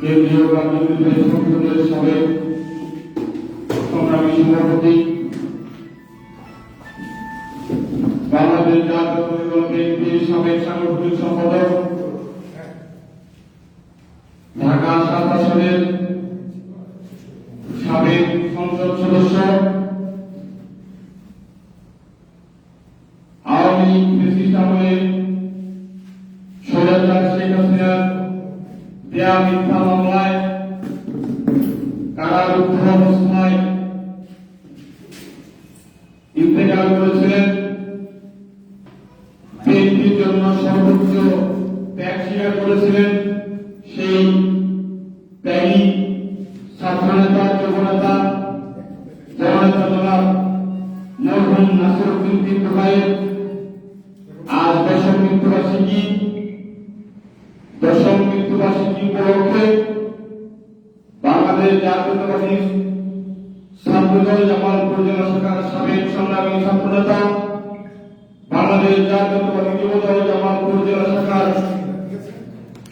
কেন্দ্রীয় কার্যনির্বাহী সংসদের সাবেক সংগ্রামী সভাপতি, বাংলাদেশ জাতীয় দল বিএনপির সাবেক সাংগঠনিক সম্পাদক, ঢাকা ৭ আসনের সাবেক সংসদ সদস্য, আওয়ামী লীগ ফ্যাসিস্ট আমলের স্বৈরাচার শেখ হাসিনার দেয়া মিথ্যা মামলায় কারারুদ্ধ অবস্থায় ইন্তেকাল করেছিলেন। বিএনপির জন্য সর্বোচ্চ ত্যাগ স্বীকার করেছিলেন সেই ত্যাগী ছাত্রনেতা, যুবনেতা, জননেতা জনাব মরহুম নাসিরউদ্দিন টিপু ভাইয়ের আজ দশম মৃত্যুবার্ষিকী উপলক্ষে বাংলাদেশ জাতীয়তাবাদী ছাত্রদল জামালপুর জেলা শাখার সাবেক সংগ্রামী ছাত্রনেতা, বাংলাদেশ জাতীয়তাবাদী যুবদল জামালপুর জেলা শাখার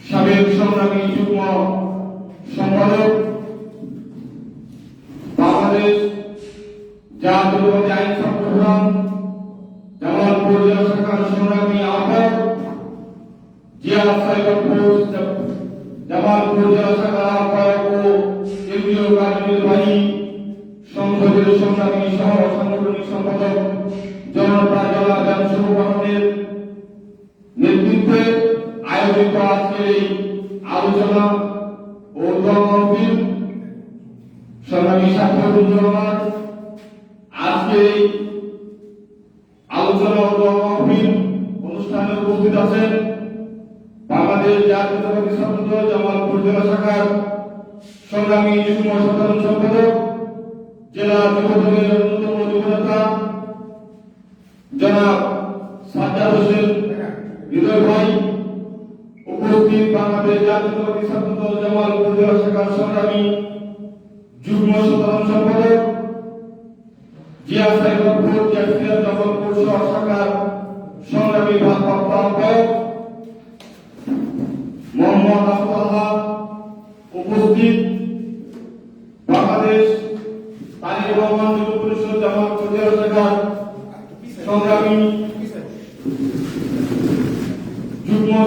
সাবেক সংগ্রামী যুগ্ম সম্পাদক, বাংলাদেশ জাতীয়তাবাদী আইন ছাত্র ফোরাম জামালপুর জেলা শাখার সংগ্রামী আহ্বায়ক, জিয়া সাইবার ফোর্স জামালপুর জেলা শাখার আহ্বায়ক ও কেন্দ্রীয় কার্যনির্বাহী সংসদের সংগ্রামী সহ সাংগঠনিক সম্পাদক জনতা জেলা জনসংগঠনের নেতৃত্বে আয়োজিত আজকের এই আলোচনা ও মাহফিল, সংগ্রামী সাথীবৃন্দ, আজকে এই আলোচনা ও মাহফিল অনুষ্ঠানে উপস্থিত আছেন বাংলাদেশ জাতীয়তাবাদী ছাত্রদল জামালপুর জেলা শাখার সংগ্রামী যুগ্ম সাধারণ সম্পাদক, জেলা যুবদলের অন্যতম যুবনেতা জনাব সাজ্জাদ হোসেন হৃদয় ভাই, উপস্থিত বাংলাদেশ জাতীয়তাবাদী ছাত্রদল জামালপুর জেলা শাখার সংগ্রামী যুগ্ম সাধারণ সম্পাদক, জিয়া সাইবার ফোর্স জামালপুর শাখার সংগ্রামী ভারপ্রাপ্ত আহ্বায়ক মোহাম্মদ আফতাল্লাহ, উপস্থিত বাংলাদেশ তালিম রহমান যুব পরিষদ জামালপুর জেলা শাখার সংগ্রামী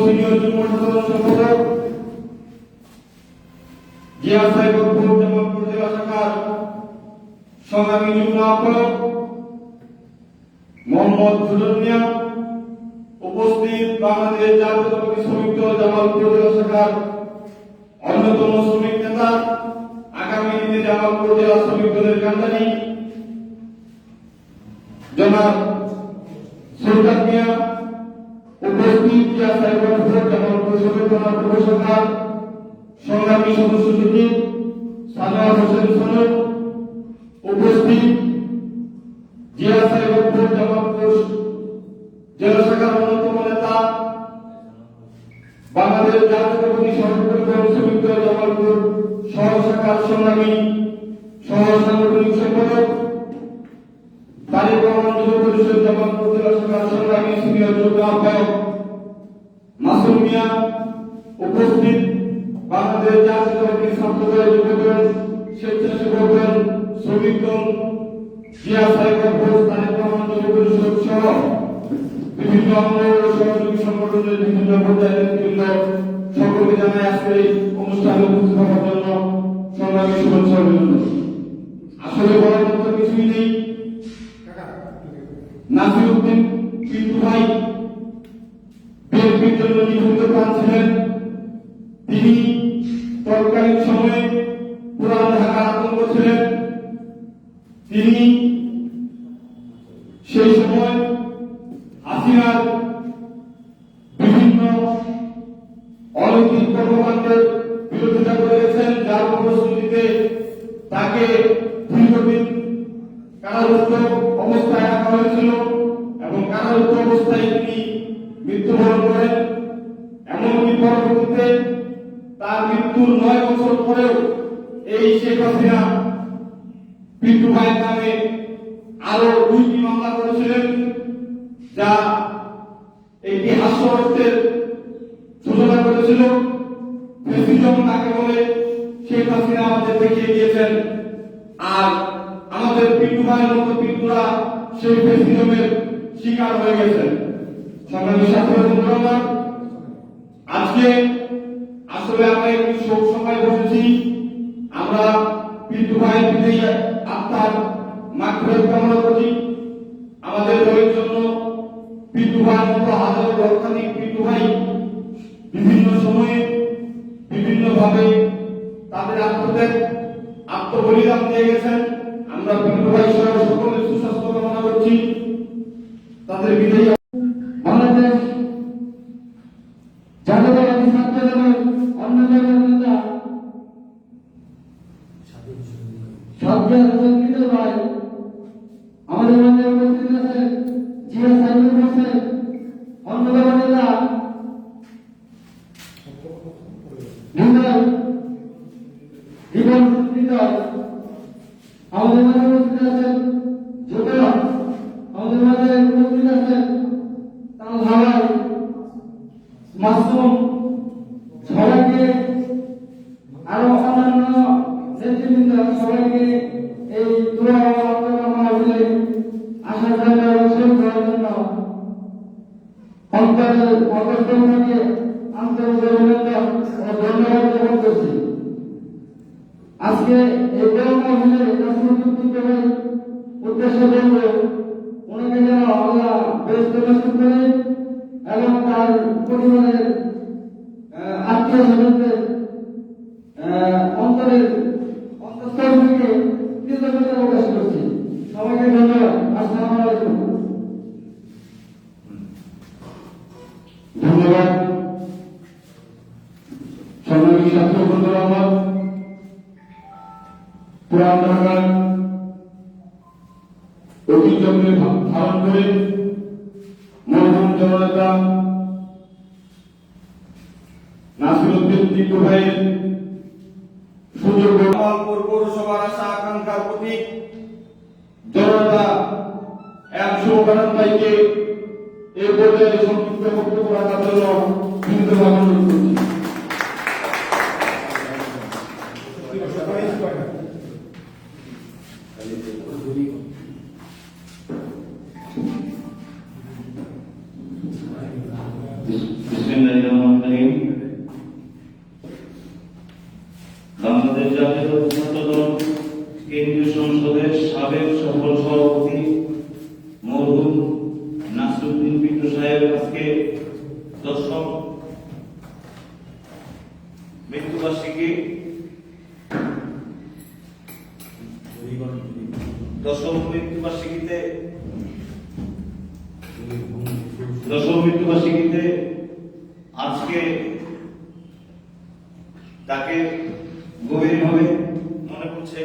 সিনিয়র যুগ্ম সাধারণ সম্পাদক, জিয়া সাইবার ফোর্স জামালপুর জেলা শাখার সংগ্রামী যুগ্ম আহ্বায়ক মোহাম্মদ সুজন মিয়া, উপস্থিত বাংলাদেশ জাতীয়তাবাদী শ্রমিক দল জামালপুর জেলা শাখার অন্যতম শ্রমিক নেতা, আগামী দিনে জামালপুর জেলা শ্রমিক দলের কান্দানি জনাব সুলতান মিয়া, উপস্থিত জিয়া সাইবার ফোর্স জামালপুর শ্রমিক দলের পূর্ব শাখার সংগ্রামী সদস্য সচিব সানোয়ার হোসেন সোনু, উপস্থিত জিয়া সাইবার ফোর্স জামালপুর জেলা শাখার অন্যতম নেতা, বাংলাদেশ জাতীয়তাবাদী সরকারি শ্রমিক দল জামালপুর সহ শাখার সংগ্রামী সহ সাংগঠনিক সম্পাদক, তালিম রহমান যুব পরিষদ জামালপুর জেলা শাখার সংগ্রামী সিনিয়র যুগ্ম আহ্বায়ক মাসুম মিয়া, উপস্থিত বাংলাদেশ জাতীয়তাবাদী ছাত্রদল যুবদল স্বেচ্ছাসেবক দল শ্রমিক দল জিয়া সাইবার ফোর্স তালিম রহমান যুব পরিষদ সহ বিভিন্ন অঙ্গ সহযোগী সংগঠনের বিভিন্ন পর্যায়ের নেতৃবৃন্দ সকলকে জানাই আজকে এই অনুষ্ঠানে উপস্থিত হওয়ার জন্য সংগ্রামী শুভেচ্ছা অভিনন্দন। আসলে বলার মতো কিছুই নেই। নাসিরউদ্দিন টিপু ভাই বিএনপির জন্য নিবেদিত প্রাণ ছিলেন। তিনি তৎকালীন সময়ে পুরান ঢাকার আতঙ্ক ছিলেন। তিনি সেই সময় হাসিনার বিভিন্ন অনৈতিক কর্মকাণ্ডের বিরোধিতা করেছেন, যার ফলশ্রুতিতে তাকে দীর্ঘদিন কারারুদ্ধ অবস্থায় রাখা হয়েছিল এবং কারারুদ্ধ অবস্থায় তিনি মৃত্যুবরণ করেন। এমনকি পরবর্তীতে তার মৃত্যুর 9 বছর পরেও এই শেখ হাসিনা টিপু ভাইয়ের নামে আরো 2টি মামলা করেছিলেন, যা একটি হাস্যরসের সূচনা করেছিল ফ্যাসিজম কাকে বলে শেখ হাসিনা আমাদের দেখিয়ে দিয়েছেন। আর আমাদের পিন্টু ভাইয়ের মতো পিন্টুরা সেই ফ্যাসিজমের শিকার হয়ে গেছেন। সংগ্রামী সাথী বন্ধুরা, আজকে আসলে আমরা একটি শোক সভায় বসেছি। আমরা পিন্টু ভাইয়ের বিদেয়ী আত্মার মাগফিরাত কামনা করি। আমাদের দলের জন্য পিন্টু ভাইয়ের মতো হাজারো লক্ষাধিক পিন্টু ভাই বিভিন্ন সময়ে বিভিন্ন ভাবে তাদের আত্মত্যাগ আত্মবলিদান দিয়ে গেছেন। আমরা পিন্টু ভাই সহ সকলের সুস্বাস্থ্য কামনা করছি। তাদের বিদেয়ী বাংলাদেশ জাতীয়তাবাদী ছাত্র দলের অন্যতম নেতা সাজ্জাদ হোসেন মিন্টু ভাই আমাদের মাঝে উপস্থিত আছেন। জিয়া সাইদুল হোসেন অন্যতম নেতা জীবন হৃদয় আমাদের মাঝে উপস্থিত আছেন। যুবক আমাদের মাঝে উপস্থিত আছেন। তার ভাই মাসুম, সবাইকে আরো অন্যান্য নেতৃবৃন্দ সবাইকে এই দোয়া মাহফিলে আসার জন্য শহীদ হওয়ার জন্য অন্তর থেকে আন্তরিক অভিনন্দন ও ধন্যবাদ জ্ঞাপন করছি। আজকে এই দোয়া মাহফিলে উদ্দেশ্য করব ওনাকে যেন আল্লাহ ব্যস্ত করে এবং তার পরিবারের আত্মীয় স্বজনদের অন্তরের অন্তঃস্থল থেকে কৃতজ্ঞতা প্রকাশ করছি। সবাইকে ধন্যবাদ। আসসালামু আলাইকুম। ধন্যবাদ। সংগ্রামী ছাত্র বন্ধুরা, আমার পুরান ঢাকার ঐতিহ্যকে ধারণ করে মরহুম জননেতা নাসিরউদ্দিন টিটু ভাইয়ের সুযোগ পৌরসভার আশা আকাঙ্ক্ষার প্রতীক জননেতা এম শুভকানন ভাইকে এই পর্যায়ে সংক্ষিপ্ত বক্তব্য রাখার জন্য বিনীতভাবে অনুরোধ করছি। বাংলাদেশ জাতীয় ছাত্র দল কেন্দ্রীয় সংসদের সাবেক সফল সভাপতি মরহুম নাসিরউদ্দিন পিন্টু সাহেবের আজকে দশম মৃত্যুবার্ষিকীতে আজকে তাকে গভীরভাবে মনে করছে।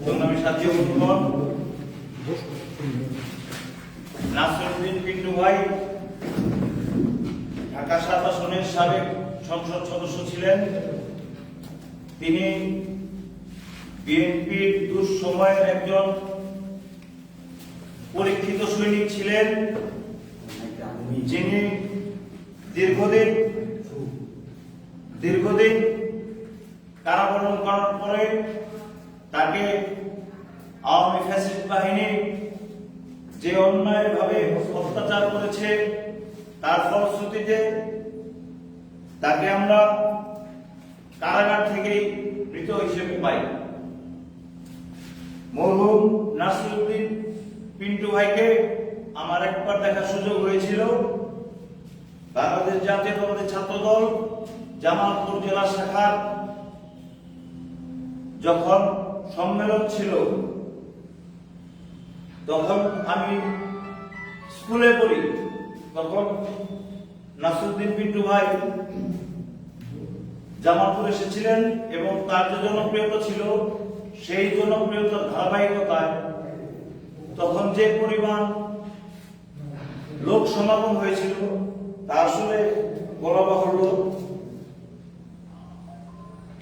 সংগ্রামী সাথী বন্ধুগণ, নাসিরউদ্দিন পিন্টু ভাই ঢাকা ৭ আসনের সাবেক সংসদ সদস্য ছিলেন। তিনি বিএনপির দুঃসময়ের একজন পরীক্ষিত সৈনিক ছিলেন, যিনি দীর্ঘদিন কারাবরণ করার পরে তাকে আওয়ামী ফ্যাসিস্ট বাহিনী যে অন্যায়ভাবে অত্যাচার করেছে, তার ফলশ্রুতিতে তাকে আমরা কারাগার থেকেই মৃত হিসেবে পাই। মরহুম নাসিরউদ্দিন পিন্টু ভাইকে আমার একবার দেখার সুযোগ হয়েছিল। বাংলাদেশ জাতীয়তাবাদী ছাত্র দল জামালপুর জেলা শাখার যখন সম্মেলন ছিল, তখন আমি স্কুলে পড়ি। তখন নাসিরউদ্দিন পিন্টু ভাই জামালপুর এসেছিলেন এবং তার যে জনপ্রিয়তা ছিল, সেই জনপ্রিয়তার ধারাবাহিকতায় তখন যে পরিমাণ লোক সমাগম হয়েছিল তা আসলে বলা বাহুল্য।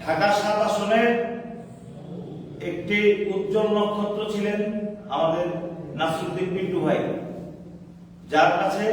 ঢাকা ৭ আসনের একটি উজ্জ্বল নক্ষত্র ছিলেন আমাদের নাসিরউদ্দিন পিন্টু ভাই, যার কাছে